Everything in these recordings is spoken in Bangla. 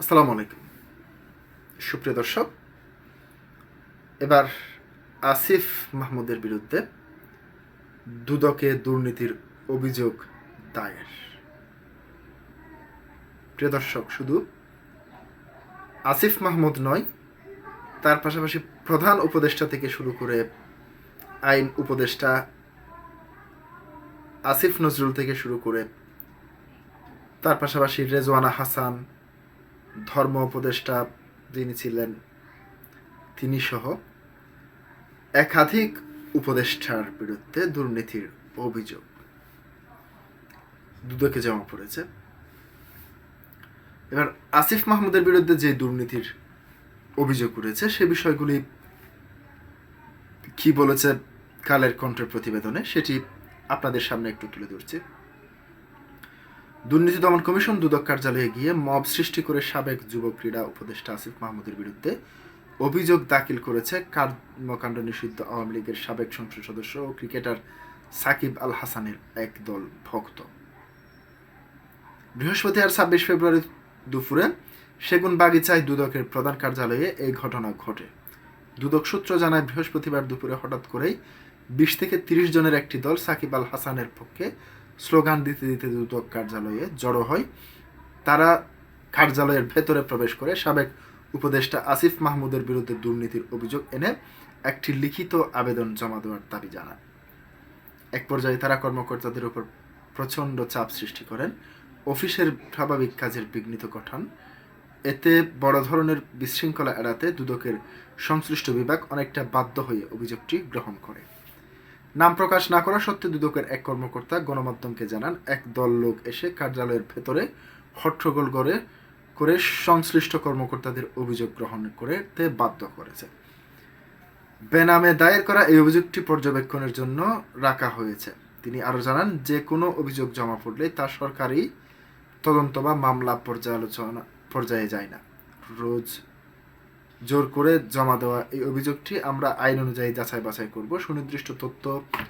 আসসালামু আলাইকুম সুপ্রিয় দর্শক। এবার আসিফ মাহমুদের বিরুদ্ধে দুদকে দুর্নীতির অভিযোগ দায়ের। প্রিয় দর্শক, শুধু আসিফ মাহমুদ নয়, তার পাশাপাশি প্রধান উপদেষ্টা থেকে শুরু করে আইন উপদেষ্টা আসিফ নজরুল থেকে শুরু করে তার পাশাপাশি রেজওয়ানা হাসান, ধর্ম উপদেষ্টা যিনি ছিলেন তিনি সহ একাধিক উপদেষ্টার বিরুদ্ধে দুর্নীতির অভিযোগ দুদকে জমা পড়েছে। এবার আসিফ মাহমুদের বিরুদ্ধে যে দুর্নীতির অভিযোগ উঠেছে সে বিষয়গুলি কি বলেছে কালের কণ্ঠের প্রতিবেদনে, সেটি আপনাদের সামনে একটু তুলে ধরছি। দুর্নীতি দমন কমিশন দুদক কার্যালয়ে গিয়ে মব সৃষ্টি করে সাবেক যুব ক্রীড়া উপদেষ্টা আসিফ মাহমুদের বিরুদ্ধে অভিযোগ দাখিল করেছে কর্মকাণ্ড নিষিদ্ধ আওয়ামী লীগের সাবেক সংসদ সদস্য ও ক্রিকেটার সাকিব আল হাসানের একদল ভক্ত। বৃহস্পতিবার ২৬ ফেব্রুয়ারি দুপুরে সেগুন বাগিচায় দুদকের প্রধান কার্যালয়ে এই ঘটনা ঘটে। দুদক সূত্র জানায়, বৃহস্পতিবার দুপুরে হঠাৎ করেই ২০ থেকে ৩০ জনের একটি দল সাকিব আল হাসানের পক্ষে স্লোগান দিতে দিতে দুদক কার্যালয়ে জড়ো হয়। তারা কার্যালয়ের ভেতরে প্রবেশ করে সাবেক উপদেষ্টা আসিফ মাহমুদের বিরুদ্ধে দুর্নীতির অভিযোগ এনে একটি লিখিত আবেদন জমা দেওয়ার দাবি জানায়। এক পর্যায়ে তারা কর্মকর্তাদের উপর প্রচণ্ড চাপ সৃষ্টি করেন, অফিসের স্বাভাবিক কাজের বিঘ্নিত ঘটান। এতে বড় ধরনের বিশৃঙ্খলা এড়াতে দুদকের সংশ্লিষ্ট বিভাগ অনেকটা বাধ্য হয়ে অভিযোগটি গ্রহণ করে। নাম প্রকাশ না করা সত্ত্বেও দুদকের এক কর্মকর্তা গণমাধ্যমকে জানান, এক দল লোক এসে কার্যালয়ের ভেতরে হট্টগোল করে সংশ্লিষ্ট কর্মকর্তাদের অভিযোগ গ্রহণ করতে বাধ্য করেছে। বেনামে দায়ের করা এই অভিযোগটি পর্যবেক্ষণের জন্য রাখা হয়েছে। তিনি আরও জানান, যে কোনো অভিযোগ জমা পড়লে তা সরকারি তদন্ত বা মামলা পর্যায়ে যায় না। রোজ জোর করে জমা দেওয়া এই অভিযোগটি আমরা আইন অনুযায়ী যাচাই বাছাই করব। সুনির্দিষ্ট তথ্য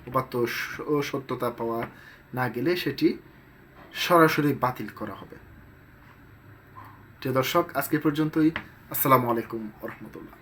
উপাত্ত ও সত্যতা পাওয়া না গেলে সেটি সরাসরি বাতিল করা হবে। প্রিয় দর্শক, আজকে পর্যন্তই। আসসালামু আলাইকুম ওয়া রাহমাতুল্লাহ।